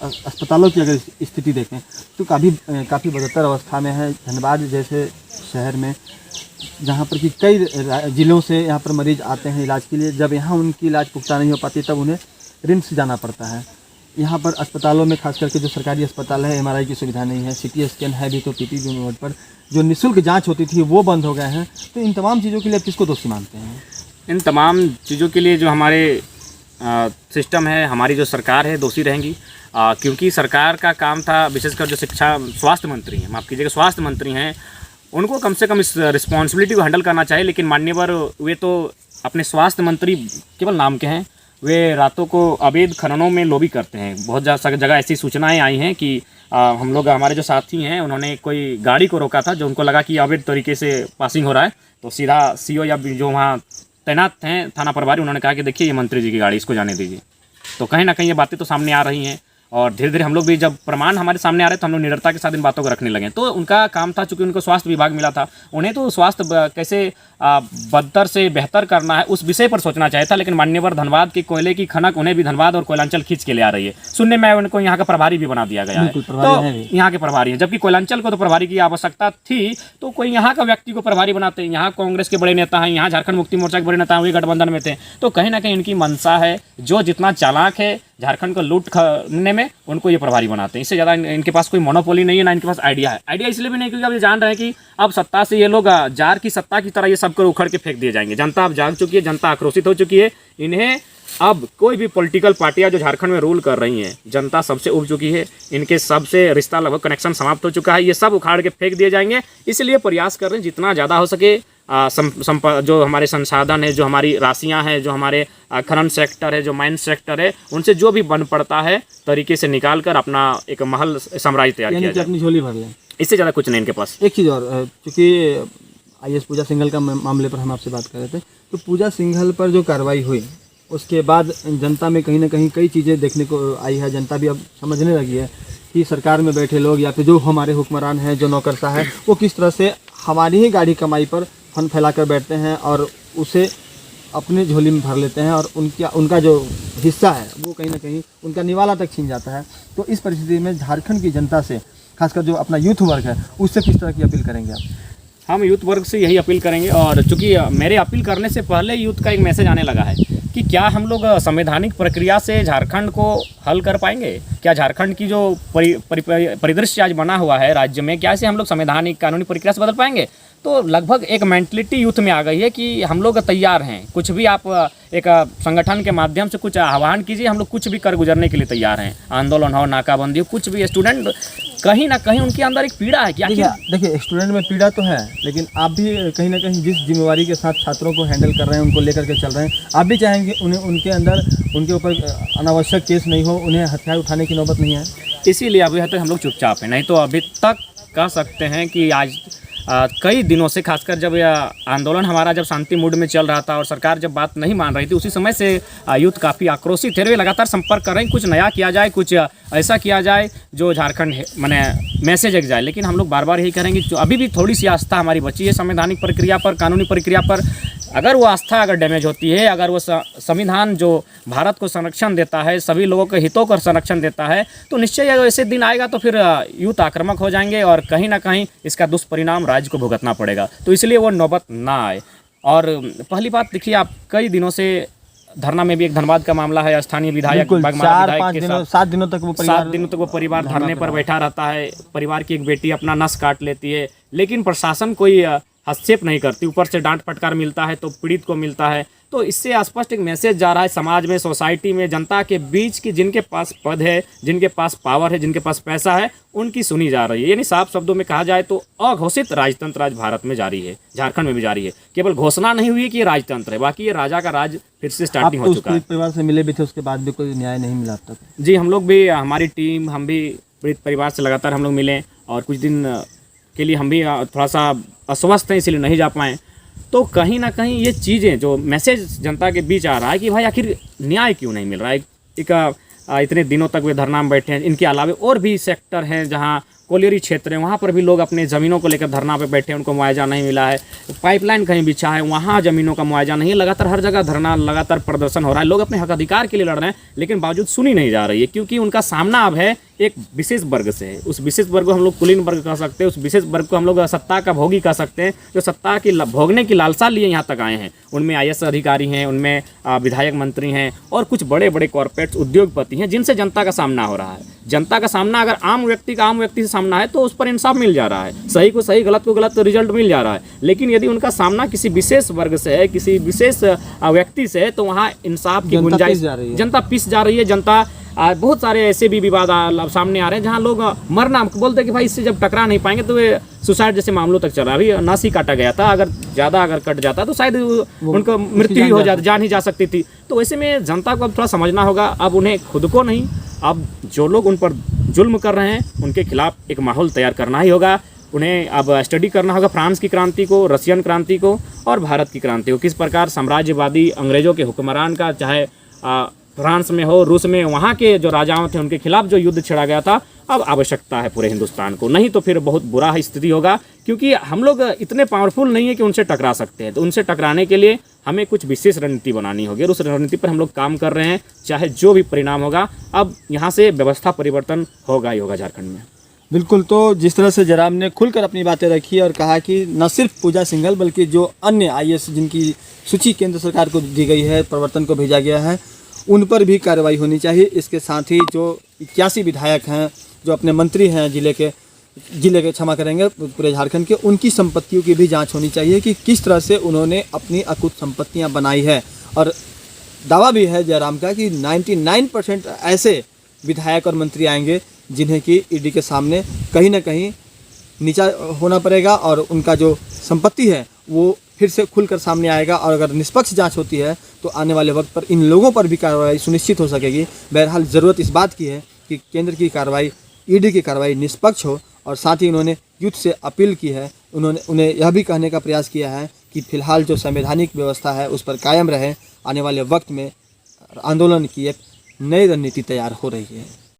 अस्पतालों की अगर स्थिति देखें तो काफ़ी बदतर अवस्था में है। धनबाद जैसे शहर में जहाँ पर कि कई ज़िलों से यहाँ पर मरीज़ आते हैं इलाज के लिए, जब यहाँ उनकी इलाज पुख्ता नहीं हो पाती तब उन्हें रिम्स जाना पड़ता है। यहाँ पर अस्पतालों में खास करके जो सरकारी अस्पताल है MRI की सुविधा नहीं है, CT स्कैन है भी तो PPP मोड पर जो निःशुल्क जांच होती थी वो बंद हो गए हैं। तो इन तमाम चीज़ों के लिए आप किसको दोषी मानते हैं? इन तमाम चीज़ों के लिए जो हमारे सिस्टम है, हमारी जो सरकार है, दोषी रहेंगी। क्योंकि सरकार का काम था, विशेषकर जो स्वास्थ्य मंत्री हैं, माफ़ कीजिएगा, स्वास्थ्य मंत्री हैं, उनको कम से कम इस रिस्पॉन्सिबिलिटी को हैंडल करना चाहिए। लेकिन मान्यवर वे तो अपने स्वास्थ्य मंत्री केवल नाम के हैं, वे रातों को अवैध खननों में लॉबी करते हैं। बहुत जगह ऐसी सूचनाएं आई हैं कि हम लोग, हमारे जो साथी हैं, उन्होंने कोई गाड़ी को रोका था, जो उनको लगा कि अवैध तरीके से पासिंग हो रहा है, तो सीधा CO या जो वहाँ तैनात हैं थाना प्रभारी, उन्होंने कहा कि देखिए ये मंत्री जी की गाड़ी, इसको जाने दीजिए। तो कहीं ना कहीं ये बातें तो सामने आ रही हैं और धीरे धीरे हम लोग भी, जब प्रमाण हमारे सामने आ रहे तो हम लोग निडरता के साथ इन बातों को रखने लगे। तो उनका काम था, चूंकि उनको स्वास्थ्य विभाग मिला था, उन्हें तो स्वास्थ्य कैसे बदतर से बेहतर करना है उस विषय पर सोचना चाहिए था। लेकिन मान्यवर धनबाद की कोयले की खनक उन्हें भी धनबाद और कोयलांचल खींच के ले आ रही है। सुनने में उनको यहाँ का प्रभारी भी बना दिया गया है, तो यहाँ के प्रभारी हैं, जबकि कोयलांचल को तो प्रभारी की आवश्यकता थी, तो कोई यहाँ का व्यक्ति को प्रभारी बनाते हैं। यहाँ कांग्रेस के बड़े नेता हैं, यहाँ झारखंड मुक्ति मोर्चा के बड़े नेता हैं, वे गठबंधन में थे। तो कहीं ना कहीं इनकी मंशा है, जो जितना चालाक है झारखंड को लूट करने में, उनको ये प्रभारी बनाते हैं। इससे ज़्यादा इनके पास कोई मोनोपोली नहीं है, ना इनके पास आइडिया है। आइडिया इसलिए भी नहीं क्योंकि अब ये जान रहे हैं कि अब सत्ता से ये लोग जार की सत्ता की तरह ये सबको उखड़ के फेंक दिए जाएंगे। जनता अब जाग चुकी है, जनता आक्रोशित हो चुकी है। इन्हें अब कोई भी पॉलिटिकल पार्टियां जो झारखंड में रूल कर रही हैं, जनता सबसे उब चुकी है, इनके सबसे रिश्ता लगभग कनेक्शन समाप्त हो चुका है, ये सब उखाड़ के फेंक दिए जाएंगे। इसलिए प्रयास कर रहे हैं जितना ज़्यादा हो सके जो हमारे संसाधन है, जो हमारी राशियां हैं, जो हमारे खनन सेक्टर है, जो माइन सेक्टर है, उनसे जो भी बन पड़ता है तरीके से निकाल कर अपना एक महल साम्राज्य तैयार किया जाए, अपनी झोली भर लें। इससे ज़्यादा कुछ नहीं इनके पास। एक चीज़ और, चूँकि IAS पूजा सिंघल का मामले पर हम आपसे बात कर रहे थे, तो पूजा सिंघल पर जो कार्रवाई हुई उसके बाद जनता में कहीं ना कहीं कई चीज़ें देखने को आई है। जनता भी अब समझने लगी है कि सरकार में बैठे लोग या फिर जो हमारे हुक्मरान हैं, जो नौकरशाह है, वो किस तरह से हमारी ही गाढ़ी कमाई पर फन फैला कर बैठते हैं और उसे अपनी झोली में भर लेते हैं, और उनका जो हिस्सा है वो कहीं ना कहीं उनका निवाला तक छीन जाता है। तो इस परिस्थिति में झारखंड की जनता से, खासकर जो अपना यूथ वर्ग है, उससे किस तरह की अपील करेंगे आप? हम यूथ वर्ग से यही अपील करेंगे, और चूँकि मेरे अपील करने से पहले यूथ का एक मैसेज आने लगा है कि क्या हम लोग संवैधानिक प्रक्रिया से झारखंड को हल कर पाएंगे? क्या झारखंड की जो परिदृश्य आज बना हुआ है राज्य में, क्या इसे हम लोग संवैधानिक कानूनी प्रक्रिया से बदल पाएंगे? तो लगभग एक मेंटलिटी यूथ में आ गई है कि हम लोग तैयार हैं, कुछ भी आप एक संगठन के माध्यम से कुछ आह्वान कीजिए, हम लोग कुछ भी कर गुजरने के लिए तैयार हैं। आंदोलन हो, नाकाबंदी हो, कुछ भी। स्टूडेंट कहीं ना कहीं उनके अंदर एक पीड़ा है। क्या देखिए, स्टूडेंट में पीड़ा तो है, लेकिन आप भी कहीं ना कहीं जिस जिम्मेवारी के साथ छात्रों को हैंडल कर रहे हैं, उनको लेकर के चल रहे हैं, आप भी चाहेंगे उन्हें उनके अंदर उनके ऊपर अनावश्यक केस नहीं हो, उन्हें हथियार उठाने की नौबत नहीं है। इसीलिए अभी तक हम लोग चुपचाप हैं। नहीं तो अभी तक कह सकते हैं कि आज कई दिनों से, खासकर जब यह आंदोलन हमारा जब शांति मूड में चल रहा था और सरकार जब बात नहीं मान रही थी, उसी समय से यूथ काफ़ी आक्रोशित थे। वे लगातार संपर्क कर रहे हैं, कुछ नया किया जाए, कुछ ऐसा किया जाए जो झारखंड माने मैसेज एक जाए। लेकिन हम लोग बार बार यही करेंगे, जो अभी भी थोड़ी सी आस्था हमारी बची है संवैधानिक प्रक्रिया पर, कानूनी प्रक्रिया पर। अगर वो आस्था अगर डैमेज होती है, अगर वो संविधान जो भारत को संरक्षण देता है, सभी लोगों के हितों को संरक्षण देता है, तो निश्चय ऐसे दिन आएगा तो फिर यूथ आक्रामक हो जाएंगे और कहीं ना कहीं इसका दुष्परिणाम राज्य को भुगतना पड़ेगा। तो इसलिए वो नौबत ना आए। और पहली बात देखिए, आप कई दिनों से धरना में भी एक धनबाद का मामला है, स्थानीय विधायक 7 दिनों तक वो परिवार धरने पर बैठा रहता है। परिवार की एक बेटी अपना नस काट लेती है, लेकिन प्रशासन कोई हस्तक्षेप नहीं करती। ऊपर से डांट फटकार मिलता है तो पीड़ित को मिलता है। तो इससे स्पष्ट एक मैसेज जा रहा है समाज में, सोसाइटी में, जनता के बीच कि जिनके पास पद है, जिनके पास पावर है, जिनके पास पैसा है, उनकी सुनी जा रही है। यानी साफ शब्दों में कहा जाए तो अघोषित राजतंत्र आज भारत में जारी है, झारखंड में भी जारी है। केवल घोषणा नहीं हुई है कि ये राजतंत्र है, बाकी ये राजा का राज फिर से स्टार्टिंग हो चुका है। परिवार से मिले भी थे, उसके बाद भी कोई न्याय नहीं मिला अब तक? जी, हम लोग भी, हमारी टीम, हम भी पीड़ित परिवार से लगातार हम लोग मिले और कुछ दिन के लिए हम भी थोड़ा सा अस्वस्थ हैं, इसलिए नहीं जा पाएँ। तो कहीं ना कहीं ये चीज़ें, जो मैसेज जनता के बीच आ रहा है कि भाई आखिर न्याय क्यों नहीं मिल रहा है। इतने दिनों तक वे धरना में बैठे हैं। इनके अलावा और भी सेक्टर हैं जहाँ कोलियरी क्षेत्र है, वहाँ पर भी लोग अपने ज़मीनों को लेकर धरना पे बैठे हैं, उनको मुआवजा नहीं मिला है। पाइपलाइन कहीं बिछा है, वहाँ ज़मीनों का मुआवजा नहीं है। लगातार हर जगह धरना, लगातार प्रदर्शन हो रहा है। लोग अपने हक अधिकार के लिए लड़ रहे हैं, लेकिन बावजूद सुनी नहीं जा रही है, क्योंकि उनका सामना अब है एक विशेष वर्ग से है। उस विशेष वर्ग को हम लोग कुलीन वर्ग कह सकते हैं, उस विशेष वर्ग को हम लोग सत्ता का भोगी कह सकते हैं, जो सत्ता की भोगने की लालसा लिए यहाँ तक आए हैं। उनमें IAS अधिकारी हैं, उनमें विधायक मंत्री हैं और कुछ बड़े बड़े कॉर्पोरेट्स उद्योगपति हैं, जिनसे जनता का सामना हो रहा है। जनता का सामना अगर आम व्यक्ति से सामना है तो उस पर इंसाफ मिल जा रहा है, सही को सही, गलत को गलत रिजल्ट मिल जा रहा है। लेकिन यदि उनका सामना किसी विशेष वर्ग से है, किसी विशेष व्यक्ति से है, तो वहाँ इंसाफ की गुंजाइश, जनता पिस जा रही है। जनता बहुत सारे ऐसे भी विवाद सामने आ रहे हैं जहाँ लोग मरना बोलते हैं कि भाई इससे जब टकरा नहीं पाएंगे तो वे सुसाइड जैसे मामलों तक चल रहा है। अभी नासी काटा गया था, अगर ज़्यादा कट जाता तो शायद उनको मृत्यु ही हो जाती, जान ही जा सकती थी। तो ऐसे में जनता को अब थोड़ा समझना होगा, अब उन्हें खुद को नहीं, अब जो लोग उन पर जुल्म कर रहे हैं उनके खिलाफ एक माहौल तैयार करना ही होगा। उन्हें अब स्टडी करना होगा फ्रांस की क्रांति को, रशियन क्रांति को और भारत की क्रांति को, किस प्रकार साम्राज्यवादी अंग्रेजों के हुक्मरान का, चाहे फ्रांस में हो, रूस में, वहाँ के जो राजाओं थे उनके खिलाफ जो युद्ध छिड़ा गया था, अब आवश्यकता है पूरे हिंदुस्तान को। नहीं तो फिर बहुत बुरा स्थिति होगा, क्योंकि हम लोग इतने पावरफुल नहीं है कि उनसे टकरा सकते हैं। तो उनसे टकराने के लिए हमें कुछ विशेष रणनीति बनानी होगी और उस रणनीति पर हम लोग काम कर रहे हैं, चाहे जो भी परिणाम होगा। अब यहाँ से व्यवस्था परिवर्तन होगा ही होगा झारखंड में। बिल्कुल। तो जिस तरह से जराम ने खुलकर अपनी बातें रखी और कहा कि न सिर्फ पूजा सिंघल बल्कि जो अन्य IAS जिनकी सूची केंद्र सरकार को दी गई है, प्रवर्तन को भेजा गया है, उन पर भी कार्रवाई होनी चाहिए। इसके साथ ही जो 81 विधायक हैं, जो अपने मंत्री हैं जिले के क्षमा करेंगे पूरे झारखंड के, उनकी संपत्तियों की भी जांच होनी चाहिए कि किस तरह से उन्होंने अपनी अकुत संपत्तियां बनाई है। और दावा भी है जयराम का कि 99% ऐसे विधायक और मंत्री आएंगे जिन्हें कि ED के सामने कहीं ना कहीं नीचा होना पड़ेगा और उनका जो संपत्ति है वो फिर से खुलकर सामने आएगा। और अगर निष्पक्ष जांच होती है तो आने वाले वक्त पर इन लोगों पर भी कार्रवाई सुनिश्चित हो सकेगी। बहरहाल ज़रूरत इस बात की है कि केंद्र की कार्रवाई, ED की कार्रवाई निष्पक्ष हो। और साथ ही उन्होंने यूथ से अपील की है, उन्हें यह भी कहने का प्रयास किया है कि फिलहाल जो संवैधानिक व्यवस्था है उस पर कायम रहे। आने वाले वक्त में आंदोलन की एक नई रणनीति तैयार हो रही है।